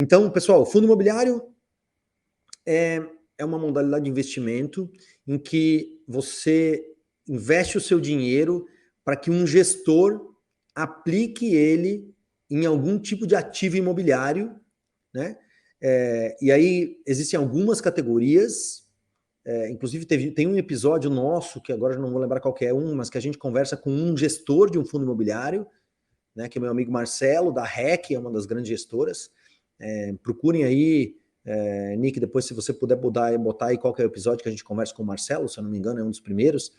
Então, pessoal, fundo imobiliário é uma modalidade de investimento em que você investe o seu dinheiro para que um gestor aplique ele em algum tipo de ativo imobiliário, né? E aí existem algumas categorias, inclusive tem um episódio nosso, que agora eu não vou lembrar qual que é mas que a gente conversa com um gestor de um fundo imobiliário, né, que é meu amigo Marcelo, da REC, é uma das grandes gestoras. Procurem aí, Nick, depois se você puder botar aí qual que é o episódio que a gente conversa com o Marcelo, se eu não me engano, é um dos primeiros.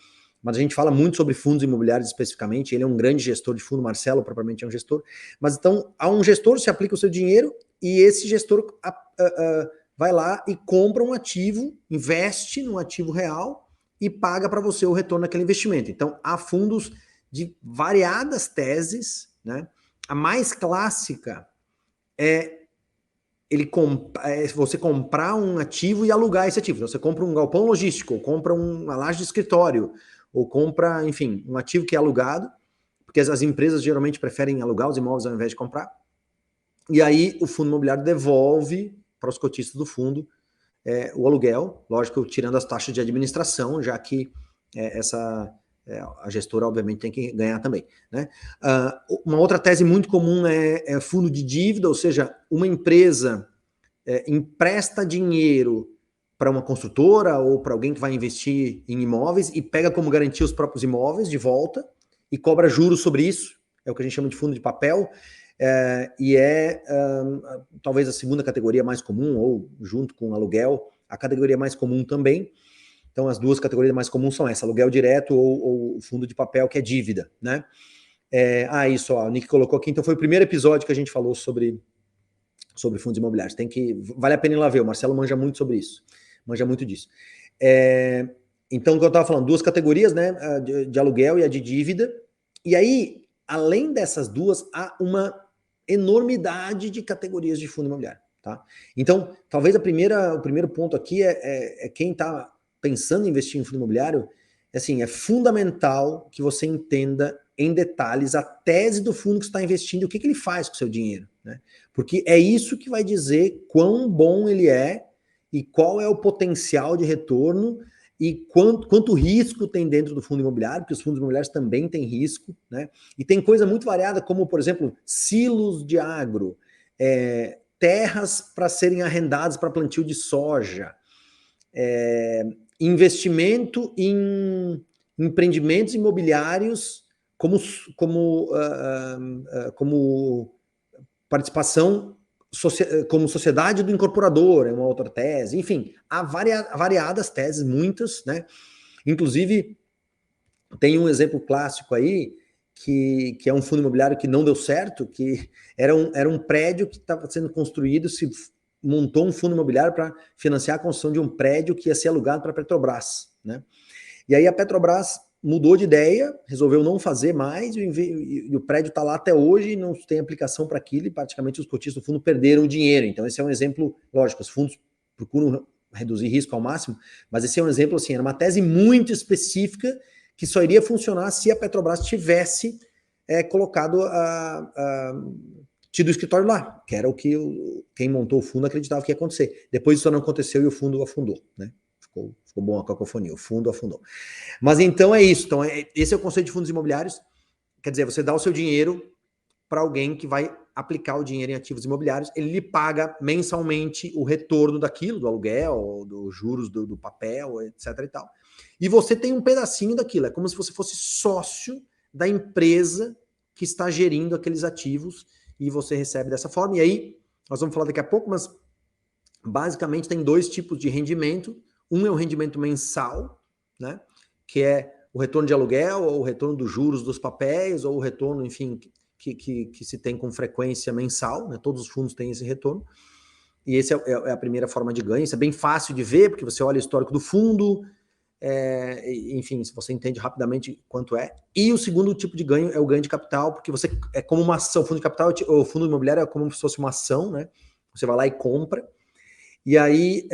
Mas a gente fala muito sobre fundos imobiliários especificamente, ele é um grande gestor de fundo, Marcelo propriamente é um gestor. Mas então, a um gestor se aplica o seu dinheiro e esse gestor vai lá e compra um ativo, investe num ativo real e paga para você o retorno daquele investimento. Então, há fundos de variadas teses, né? A mais clássica é você comprar um ativo e alugar esse ativo. Então, você compra um galpão logístico, ou compra uma laje de escritório, ou compra, enfim, um ativo que é alugado, porque as empresas geralmente preferem alugar os imóveis ao invés de comprar. E aí o fundo imobiliário devolve para os cotistas do fundo o aluguel, lógico, tirando as taxas de administração, já que a gestora, obviamente, tem que ganhar também, né? Uma outra tese muito comum é fundo de dívida, ou seja, uma empresa empresta dinheiro para uma construtora ou para alguém que vai investir em imóveis e pega como garantia os próprios imóveis de volta e cobra juros sobre isso, é o que a gente chama de fundo de papel, talvez a segunda categoria mais comum, ou junto com o aluguel, a categoria mais comum também. Então, as duas categorias mais comuns são essa, aluguel direto ou fundo de papel, que é dívida, né? Isso, ó, o Nick colocou aqui, então foi o primeiro episódio que a gente falou sobre fundos imobiliários. Vale a pena ir lá ver, o Marcelo manja muito sobre isso, manja muito disso. Então, o que eu estava falando, duas categorias, né, de aluguel e a de dívida, e aí, além dessas duas, há uma enormidade de categorias de fundo imobiliário, tá? Então, talvez o primeiro ponto aqui é quem está pensando em investir em fundo imobiliário, assim, é fundamental que você entenda em detalhes a tese do fundo que está investindo, o que ele faz com o seu dinheiro, né? Porque é isso que vai dizer quão bom ele é e qual é o potencial de retorno e quanto risco tem dentro do fundo imobiliário, porque os fundos imobiliários também têm risco, né? E tem coisa muito variada, como, por exemplo, silos de agro, terras para serem arrendadas para plantio de soja, investimento em empreendimentos imobiliários como participação como sociedade do incorporador, é uma outra tese, enfim, há variadas teses, muitas, né? Inclusive, tem um exemplo clássico aí, que é um fundo imobiliário que não deu certo, que era um prédio que estava sendo construído, se montou um fundo imobiliário para financiar a construção de um prédio que ia ser alugado para a Petrobras, né? E aí a Petrobras mudou de ideia, resolveu não fazer mais, e o prédio está lá até hoje, não tem aplicação para aquilo, e praticamente os cotistas do fundo perderam o dinheiro. Então esse é um exemplo, lógico, os fundos procuram reduzir risco ao máximo, mas esse é um exemplo, assim, era uma tese muito específica que só iria funcionar se a Petrobras tivesse tido o escritório lá, que era o que quem montou o fundo acreditava que ia acontecer. Depois isso não aconteceu e o fundo afundou, né? Ficou bom a cacofonia, o fundo afundou. Mas então é isso. Então, esse é o conceito de fundos imobiliários. Quer dizer, você dá o seu dinheiro para alguém que vai aplicar o dinheiro em ativos imobiliários, ele lhe paga mensalmente o retorno daquilo, do aluguel, dos juros do papel, etc. e tal. E você tem um pedacinho daquilo, é como se você fosse sócio da empresa que está gerindo aqueles ativos e você recebe dessa forma. E aí, nós vamos falar daqui a pouco, mas basicamente tem dois tipos de rendimento. Um é o rendimento mensal, né, que é o retorno de aluguel, ou o retorno dos juros dos papéis, ou o retorno, enfim, que se tem com frequência mensal, né, todos os fundos têm esse retorno, e esse é a primeira forma de ganho. Isso é bem fácil de ver, porque você olha o histórico do fundo, enfim, se você entende rapidamente quanto é. E o segundo tipo de ganho é o ganho de capital, porque você é como uma ação, o fundo de capital, o fundo imobiliário é como se fosse uma ação, né, você vai lá e compra. E aí,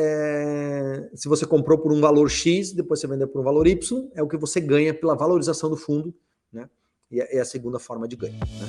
se você comprou por um valor X, depois você vender por um valor Y, é o que você ganha pela valorização do fundo, né? E é a segunda forma de ganho, né?